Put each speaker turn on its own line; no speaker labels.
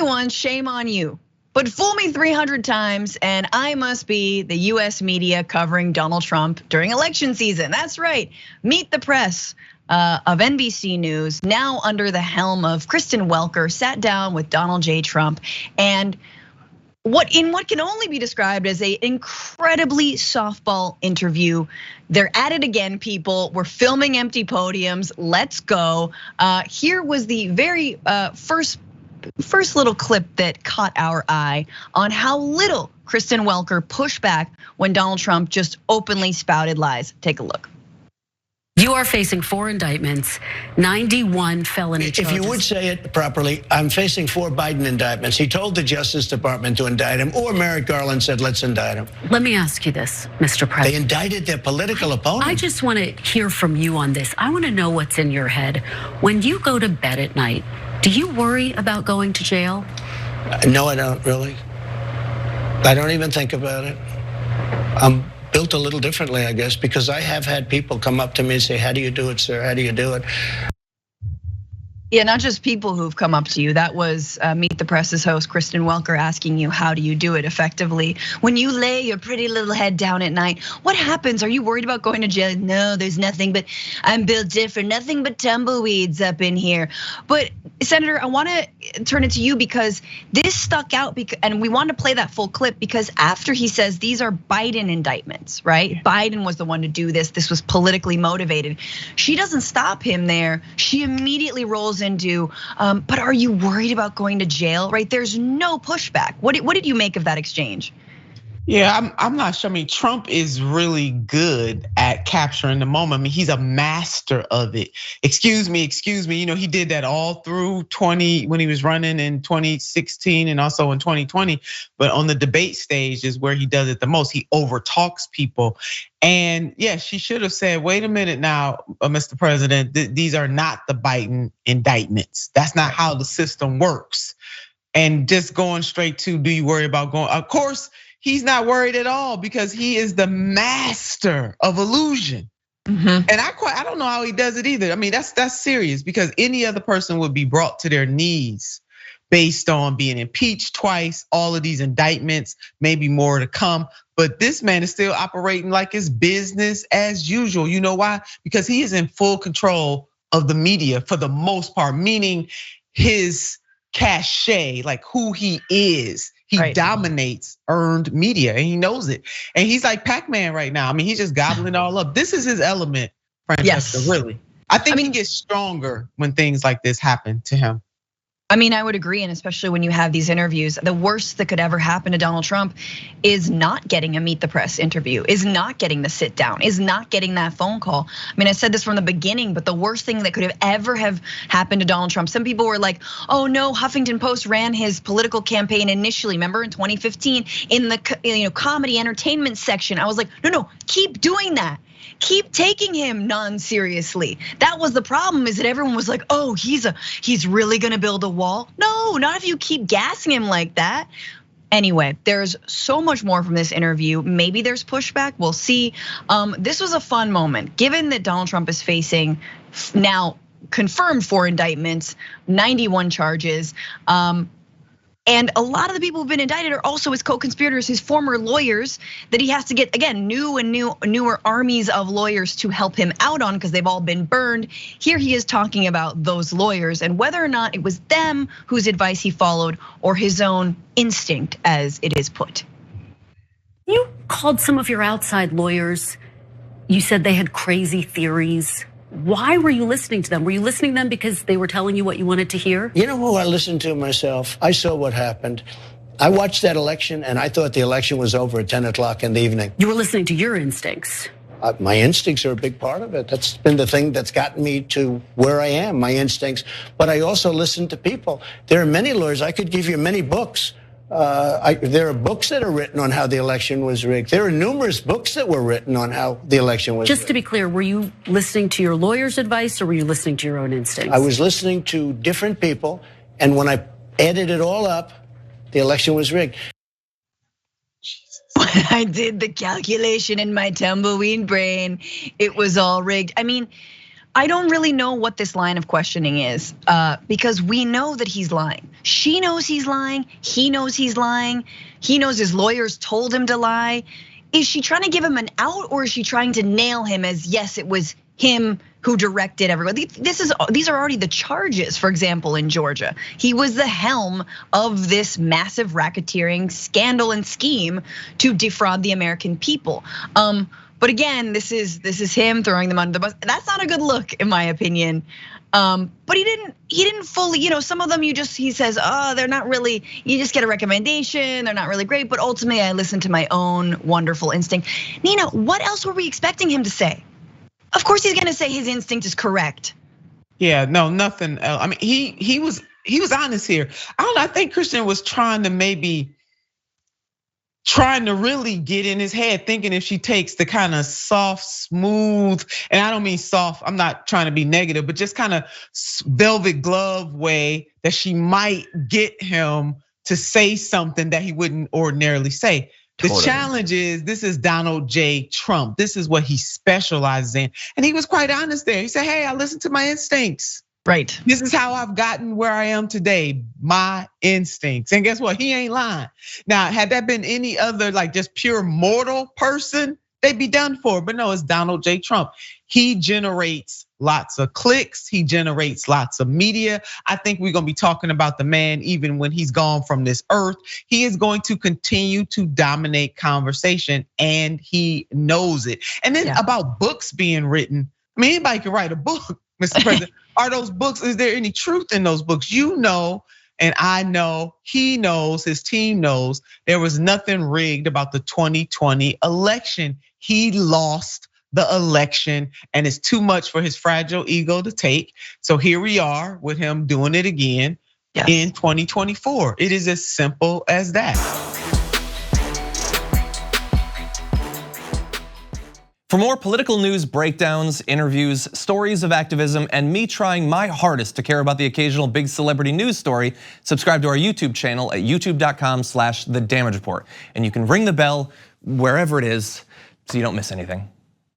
me once, shame on you. But fool me 300 times and I must be the US media covering Donald Trump during election season. That's right, Meet the Press of NBC News, now under the helm of Kristen Welker, sat down with Donald J. Trump and what can only be described as an incredibly softball interview. They're at it again, people. We're filming empty podiums. Let's go. Here was the very first little clip that caught our eye on how little Kristen Welker pushed back when Donald Trump just openly spouted lies. Take a look.
You are facing 4 indictments, 91 felony charges.
If you would say it properly, I'm facing 4 Biden indictments. He told the Justice Department to indict him, or Merrick Garland said, let's indict him.
Let me ask you this, Mr. President.
They indicted their political opponent.
I just want to hear from you on this. I want to know what's in your head. When you go to bed at night, do you worry about going to jail?
No, I don't really. I don't even think about it. I'm built a little differently, I guess, because I have had people come up to me and say, how do you do it, sir? How do you do it?
Yeah, not just people who've come up to you. That was Meet the Press's host, Kristen Welker, asking you, how do you do it effectively? When you lay your pretty little head down at night, what happens? Are you worried about going to jail? No, there's nothing, but I'm built different. Nothing but tumbleweeds up in here. But Senator, I wanna turn it to you because this stuck out, and we want to play that full clip because after he says these are Biden indictments, right? Yeah. Biden was the one to do this. This was politically motivated. She doesn't stop him there. She immediately rolls into, but are you worried about going to jail, right? There's no pushback. What did you make of that exchange?
Yeah, I'm not sure. I mean, Trump is really good at capturing the moment. I mean, he's a master of it. Excuse me. You know, he did that all through when he was running in 2016 and also in 2020. But on the debate stage is where he does it the most. He overtalks people. And yeah, she should have said, wait a minute now, Mr. President, these are not the Biden indictments. That's not how the system works. And just going straight to, do you worry about going? Of course, he's not worried at all because he is the master of illusion. And I don't know how he does it either. I mean, that's serious because any other person would be brought to their knees based on being impeached twice, all of these indictments, maybe more to come. But this man is still operating like it's business as usual. You know why? Because he is in full control of the media for the most part, meaning his cachet, like who he is. He dominates earned media and he knows it. And he's like Pac-Man right now. I mean, he's just gobbling it all up. This is his element, Francesca, really. I think he gets stronger when things like this happen to him.
I mean, I would agree, and especially when you have these interviews, the worst that could ever happen to Donald Trump is not getting a Meet the Press interview, is not getting the sit down, is not getting that phone call. I mean, I said this from the beginning, but the worst thing that could have ever have happened to Donald Trump, some people were like, oh no, Huffington Post ran his political campaign initially, remember in 2015 in the comedy entertainment section. I was like, no, keep doing that. Keep taking him non-seriously. That was the problem, is that everyone was like, oh, he's really gonna build a wall. No, not if you keep gassing him like that. Anyway, there's so much more from this interview. Maybe there's pushback, we'll see. This was a fun moment, given that Donald Trump is facing now confirmed 4 indictments, 91 charges. And a lot of the people who've been indicted are also his co-conspirators, his former lawyers that he has to get, again, newer armies of lawyers to help him out on because they've all been burned. Here he is talking about those lawyers and whether or not it was them whose advice he followed or his own instinct, as it is put.
You called some of your outside lawyers. You said they had crazy theories. Why were you listening to them? Were you listening to them because they were telling you what you wanted to hear?
You know who I listened to myself? I saw what happened. I watched that election and I thought the election was over at 10 o'clock in the evening.
You were listening to your instincts.
My instincts are a big part of it. That's been the thing that's gotten me to where I am, my instincts. But I also listen to people. There are many lawyers, I could give you many books. There are books that are written on how the election was rigged. There are numerous books that were written on how the election was rigged.
Just to be clear, were you listening to your lawyer's advice or were you listening to your own instincts?
I was listening to different people, and when I added it all up, the election was rigged.
When I did the calculation in my tumbleweed brain, it was all rigged. I mean, I don't really know what this line of questioning is, because we know that he's lying. She knows he's lying. He knows he's lying. He knows his lawyers told him to lie. Is she trying to give him an out, or is she trying to nail him as, yes, it was him who directed everyone? These are already the charges, for example, in Georgia. He was the helm of this massive racketeering scandal and scheme to defraud the American people. But again, this is him throwing them under the bus. That's not a good look, in my opinion. But he didn't fully, some of them he says, oh, they're not really, you just get a recommendation, they're not really great. But ultimately, I listened to my own wonderful instinct. Nina, what else were we expecting him to say? Of course he's gonna say his instinct is correct.
Yeah, no, nothing else. I mean, he was honest here. I don't know, I think Christian was trying to really get in his head, thinking if she takes the kind of soft, smooth, and I don't mean soft, I'm not trying to be negative, but just kind of velvet glove way that she might get him to say something that he wouldn't ordinarily say. The challenge is, this is Donald J. Trump. This is what he specializes in. And he was quite honest there. He said, hey, I listened to my instincts.
Right.
This is how I've gotten where I am today, my instincts. And guess what? He ain't lying. Now, had that been any other like just pure mortal person, they'd be done for. But no, it's Donald J. Trump. He generates lots of clicks. He generates lots of media. I think we're gonna be talking about the man even when he's gone from this earth. He is going to continue to dominate conversation, and he knows it. And then about books being written, I mean, anybody can write a book, Mr. President. Are those books, is there any truth in those books? You know, and I know, he knows, his team knows, there was nothing rigged about the 2020 election. He lost the election, and it's too much for his fragile ego to take. So here we are with him doing it again in 2024. It is as simple as that.
For more political news, breakdowns, interviews, stories of activism, and me trying my hardest to care about the occasional big celebrity news story, subscribe to our YouTube channel at youtube.com/The Damage Report. And you can ring the bell wherever it is so you don't miss anything.